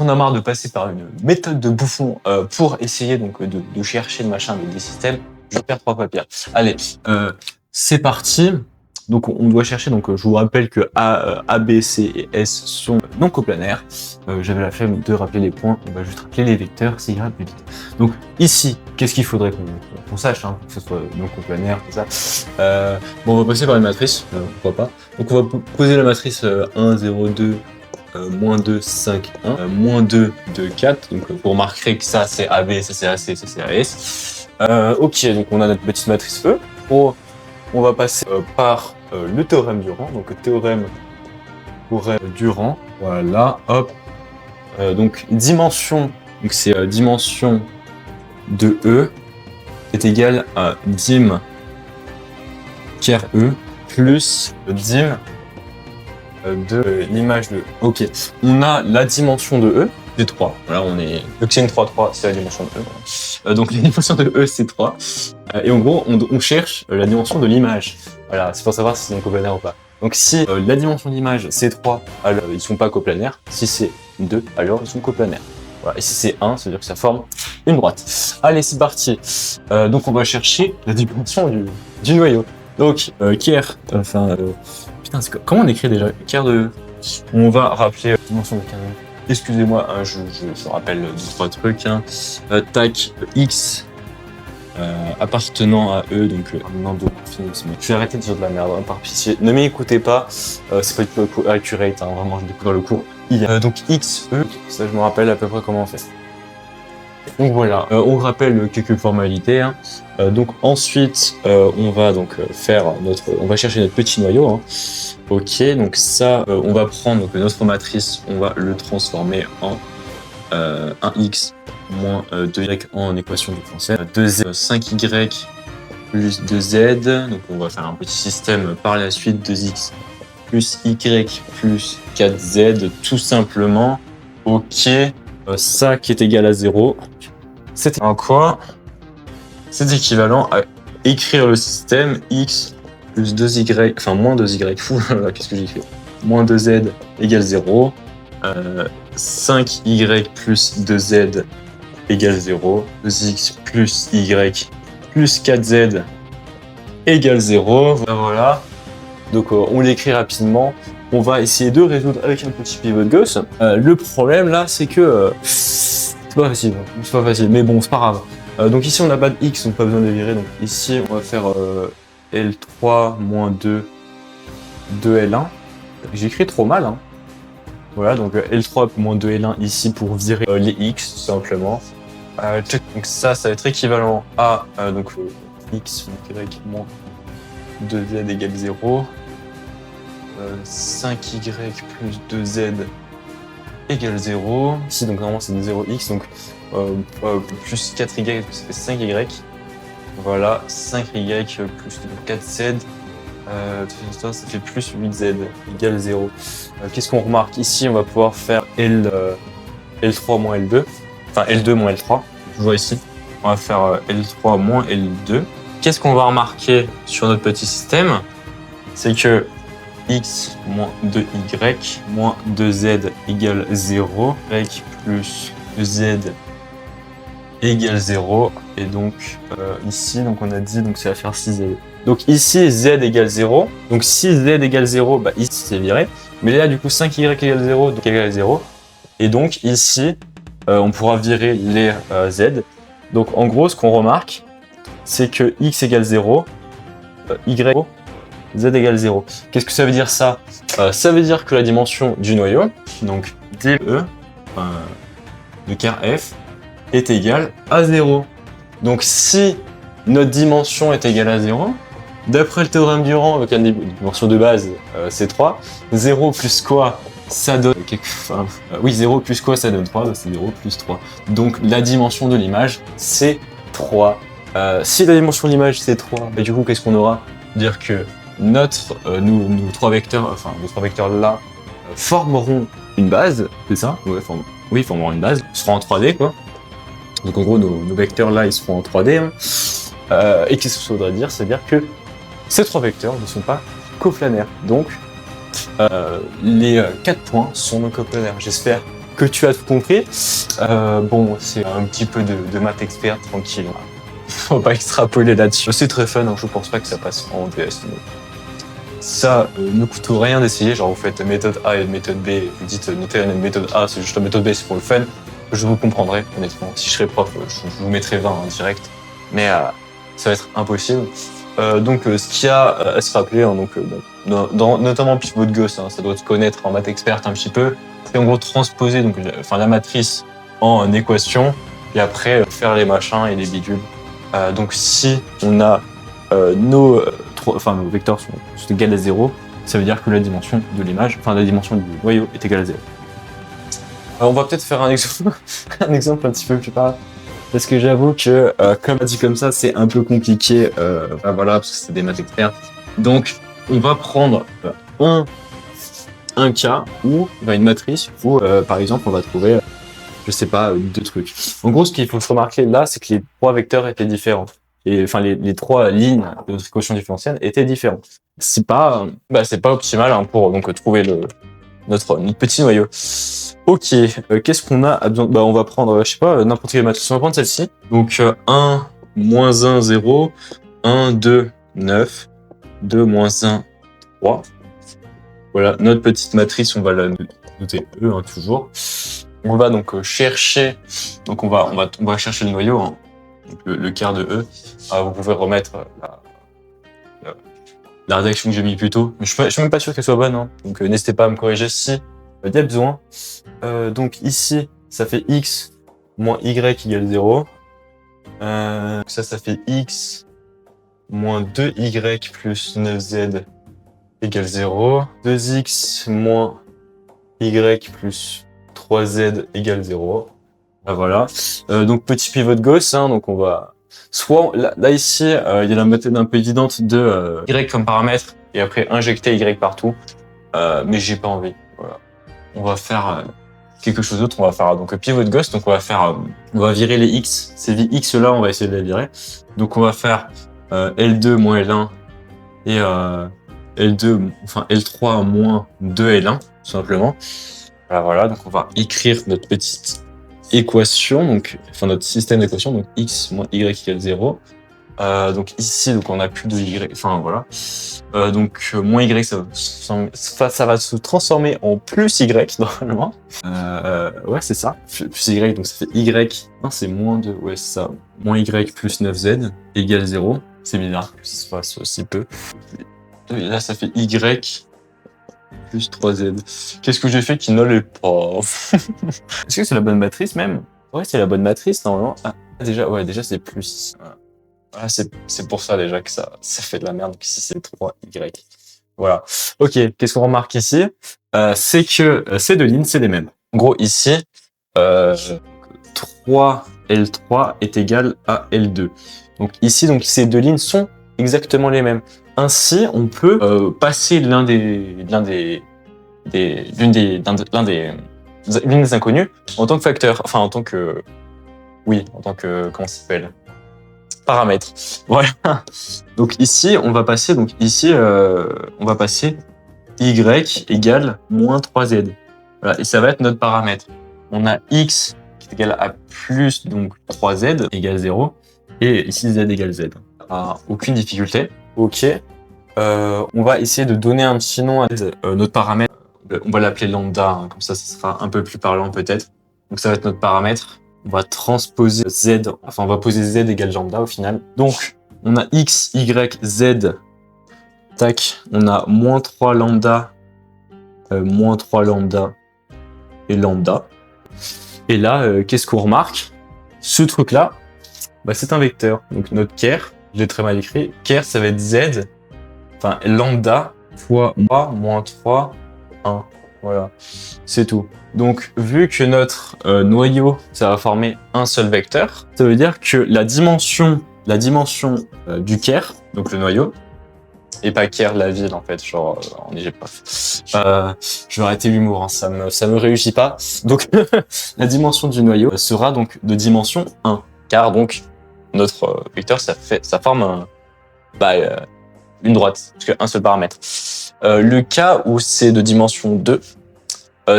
on a marre de passer par une méthode de bouffon pour essayer donc de chercher le machin avec des systèmes, je vais faire 3 papiers. Allez, c'est parti. Donc on doit chercher, donc je vous rappelle que A, B, C et S sont non coplanaires. J'avais la flemme de rappeler les points, on va juste rappeler les vecteurs, ça ira plus vite. Donc ici, qu'est-ce qu'il faudrait qu'on sache, hein, que ce soit non coplanaire, tout ça. Bon, on va passer par une matrice, pourquoi pas. Donc on va poser la matrice 1, 0, 2, moins 2, 5, 1, moins 2, 2, 4. Donc vous remarquerez que ça c'est AB, ça c'est AC, ça c'est AS. Ok, donc on a notre petite matrice E. On va passer par le théorème du rang. Donc le théorème du rang. Voilà, hop. Donc dimension, donc c'est dimension de E est égale à dim ker E plus dim de l'image de E. Ok, on a la dimension de E, c'est 3. Voilà, on est. Donc c'est une 3, 3, c'est la dimension de E. Donc la dimension de E, c'est 3. Et en gros, on cherche la dimension de l'image. Voilà, c'est pour savoir si c'est coplanaire ou pas. Donc si la dimension de l'image c'est 3, alors ils sont pas coplanaires. Si c'est 2, alors ils sont coplanaires. Voilà. Et si c'est 1, ça veut dire que ça forme une droite. Allez, c'est parti. Donc on va chercher la dimension du noyau. Donc Kier, putain, comment on écrit déjà Kier de... On va rappeler la dimension de Kier de... Excusez-moi, hein, je rappelle 2-3 trucs. Hein. Tac, X appartenant à E, donc non de l'infinisme. Je vais arrêter de dire de la merde, hein, par pitié. Ne m'écoutez pas, c'est pas du tout accurate, hein, vraiment, je découvre le cours. Donc X, E, ça je me rappelle à peu près comment on fait. Donc voilà, on rappelle quelques formalités. Hein. Donc ensuite, on va donc on va chercher notre petit noyau. Hein. Ok, donc ça, on va prendre donc, notre matrice, on va le transformer en 1x moins 2y en équation différentielle. 2z, 5y plus 2z. Donc on va faire un petit système par la suite. 2x plus y plus 4z, tout simplement. Ok, ça qui est égal à 0. C'est un quoi? C'est équivalent à écrire le système x plus 2y, enfin moins 2y, fou, qu'est-ce que j'ai écrit? Moins 2z égale 0. 5y plus 2z égale 0. 2x plus y plus 4z égale 0. Voilà. Donc on l'écrit rapidement. On va essayer de résoudre avec un petit pivot de Gauss. Le problème là, c'est que c'est pas facile. C'est pas facile, mais bon, c'est pas grave. Donc ici on n'a pas de x, donc pas besoin de virer. Donc ici on va faire L3 moins 2 2L1. J'écris trop mal, hein. Voilà, donc L3 moins 2L1 ici pour virer les x, tout simplement. Donc ça va être équivalent à donc x y moins 2z égale 0. 5y plus 2z égale 0. Ici, donc normalement c'est 0x, donc plus 4y, ça fait 5y. Voilà, 5y plus 4z. Ça fait plus 8z égale 0. Qu'est-ce qu'on remarque? Ici, on va pouvoir faire L3 moins L2. Enfin, L2 moins L3. Je vois ici. On va faire L3 moins L2. Qu'est-ce qu'on va remarquer sur notre petit système? C'est que x moins 2y moins 2z égale 0. Y plus 2z égale 0. Et donc, ici, donc on a dit, donc ça va faire 6z. Donc ici, z égale 0. Donc si z égale 0, bah ici c'est viré. Mais là, du coup, 5y égale 0, donc égale 0. Et donc ici, on pourra virer les z. Donc en gros, ce qu'on remarque, c'est que x égale 0, y, z égale 0. Qu'est-ce que ça veut dire ça? Ça veut dire que la dimension du noyau, donc dE de car f, est égale à 0. Donc si notre dimension est égale à 0, d'après le théorème du rang, avec la dimension de base, c'est 3. 0 plus quoi, ça donne... oui, 0 plus quoi, ça donne 3, c'est 0 plus 3. Donc la dimension de l'image, c'est 3. Si la dimension de l'image, c'est 3, bah, du coup, qu'est-ce qu'on aura? Dire que nos trois vecteurs là formeront une base, c'est ça? Ouais, oui, formeront une base. Ils seront en 3D, quoi. Donc en gros, nos vecteurs là, ils seront en 3D. Hein. Et qu'est-ce que ça voudrait dire? C'est-à-dire que ces trois vecteurs ne sont pas coplanaires. Donc, les 4 points sont non coplanaires. J'espère que tu as tout compris. Bon, c'est un petit peu de maths expert, tranquille. Faut pas extrapoler là-dessus. C'est très fun, hein, je pense pas que ça passe en DS. Mais ça ne coûte rien d'essayer, genre vous faites méthode A et méthode B, vous dites notez une méthode A, c'est juste la méthode B, c'est pour le fun. Je vous comprendrai, honnêtement. Si je serais prof, je vous mettrais 20 en direct. Mais ça va être impossible. Donc ce qu'il y a à se rappeler, hein, donc, notamment pivot de Gauss, hein, ça doit se connaître en maths experte un petit peu, c'est en gros transposer donc, la matrice en équation et après faire les machins et les bidules. Donc si on a nos vecteurs sont égales à 0, ça veut dire que la dimension de l'image, enfin la dimension du noyau est égale à 0. Alors, on va peut-être faire un exemple, un exemple un petit peu plus parlant. Parce que j'avoue que, comme dit comme ça, c'est un peu compliqué, voilà, parce que c'est des maths experts. Donc, on va prendre un cas où, une matrice où, par exemple, on va trouver, je sais pas, 2 trucs. En gros, ce qu'il faut se remarquer là, c'est que les 3 vecteurs étaient différents. Et enfin, les 3 lignes de notre équation différentielle étaient différentes. C'est pas optimal, hein, pour donc trouver notre petit noyau. Ok, qu'est-ce qu'on a besoin? On va prendre, je sais pas, n'importe quelle matrice. On va prendre celle-ci. Donc 1, moins 1, 0, 1, 2, 9, 2, moins 1, 3. Voilà, notre petite matrice, on va la noter E, hein, toujours. On va donc chercher, donc on va chercher le noyau, hein, donc le quart de E. Vous pouvez remettre la rédaction que j'ai mis plus tôt. Mais je suis même pas sûr qu'elle soit bonne, hein. Donc n'hésitez pas à me corriger si il y a besoin. Donc ici, ça fait x moins y égale 0. Ça fait x moins 2y plus 9z égale 0. 2x moins y plus 3z égale 0. Voilà. Donc petit pivot de Gauss, hein, donc on va... Soit, là ici, il y a la méthode un peu évidente de y comme paramètre, et après injecter y partout. Mais j'ai pas envie. Voilà. On va faire quelque chose d'autre. On va faire donc pivot de Gauss. Donc on va virer les x. Ces x là, on va essayer de les virer. Donc on va faire L2 moins L1 et L3 moins 2L1, tout simplement. Voilà. Donc on va écrire notre petite équation, donc notre système d'équation, donc x moins y égale 0. Donc ici, donc on n'a plus de y, voilà. Donc moins y, ça va se transformer en plus y normalement. Ouais, c'est ça. Plus y, donc ça fait y. Non, c'est moins 2. Ouais, c'est ça. Moins y plus 9z égale 0. C'est bizarre que ça se fasse aussi peu. Et là, ça fait y plus 3z. Qu'est-ce que j'ai fait qui ne l'est pas? Est-ce que c'est la bonne matrice même? Ouais, c'est la bonne matrice normalement. Ah, déjà c'est plus. Voilà, c'est pour ça déjà que ça fait de la merde. Donc ici c'est 3y. Voilà. Ok, qu'est-ce qu'on remarque ici? C'est que ces 2 lignes, c'est les mêmes. En gros, ici, 3L3 est égal à L2. Donc ici, ces 2 lignes sont exactement les mêmes. Ainsi, on peut passer l'une des inconnues en tant que facteur, enfin en tant que, comment ça s'appelle, paramètre. Voilà. Donc ici, on va passer y égale moins 3z. Voilà, et ça va être notre paramètre. On a x qui est égal à plus donc 3z égale 0 et ici z égale z. Aucune difficulté. Ok. On va essayer de donner un petit nom à notre paramètre. On va l'appeler lambda, hein, comme ça sera un peu plus parlant peut-être. Donc ça va être notre paramètre. On va transposer z, on va poser z égale lambda au final. Donc on a x, y, z. Tac, on a moins 3 lambda et lambda. Et là, qu'est-ce qu'on remarque? Ce truc-là, c'est un vecteur. Donc notre ker, je l'ai très mal écrit. Ker, ça va être z, lambda fois moins 3, 1. Voilà, c'est tout. Donc, vu que notre noyau, ça va former un seul vecteur, ça veut dire que la dimension du ker, donc le noyau, et pas ker la ville en fait, genre en Égypte. Je vais arrêter l'humour, hein, ça me réussit pas. Donc, la dimension du noyau sera donc de dimension 1, car donc notre vecteur, ça forme une droite, parce qu'un seul paramètre. Le cas où c'est de dimension 2,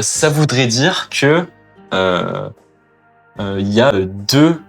ça voudrait dire que il y a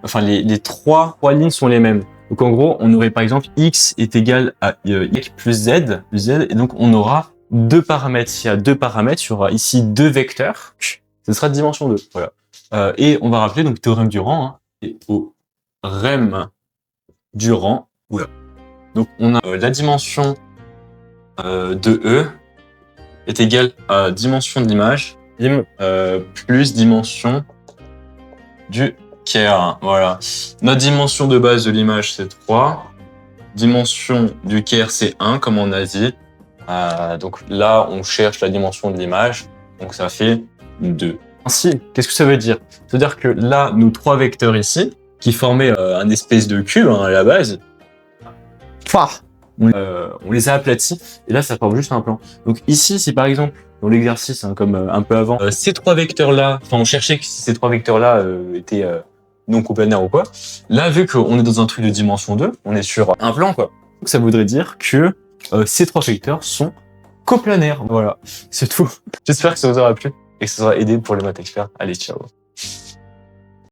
enfin les trois lignes sont les mêmes. Donc en gros, on aurait par exemple x est égal à y plus z, et donc on aura deux paramètres. S'il y a deux paramètres, il y aura ici deux vecteurs. Ce sera dimension 2. Voilà. Et on va rappeler donc théorème du rang. Hein, et au rem du rang. Voilà. Donc on a la dimension de E est égale à dimension de l'image plus dimension du Ker. Voilà. Notre dimension de base de l'image, c'est 3. Dimension du Ker, c'est 1, comme on a dit. Donc là, on cherche la dimension de l'image. Donc ça fait 2. Ainsi, qu'est-ce que ça veut dire? Ça veut dire que là, nos trois vecteurs ici, qui formaient un espèce de cube à la base, on les a aplatis, et là, ça forme juste un plan. Donc ici, si par exemple, dans l'exercice, hein, comme un peu avant, ces trois vecteurs-là, enfin on cherchait si ces trois vecteurs-là étaient non coplanaires ou quoi, là, vu qu'on est dans un truc de dimension 2, on est sur un plan, quoi. Donc ça voudrait dire que ces trois vecteurs sont coplanaires. Voilà, c'est tout. J'espère que ça vous aura plu et que ça vous aura aidé pour les maths experts. Allez, ciao.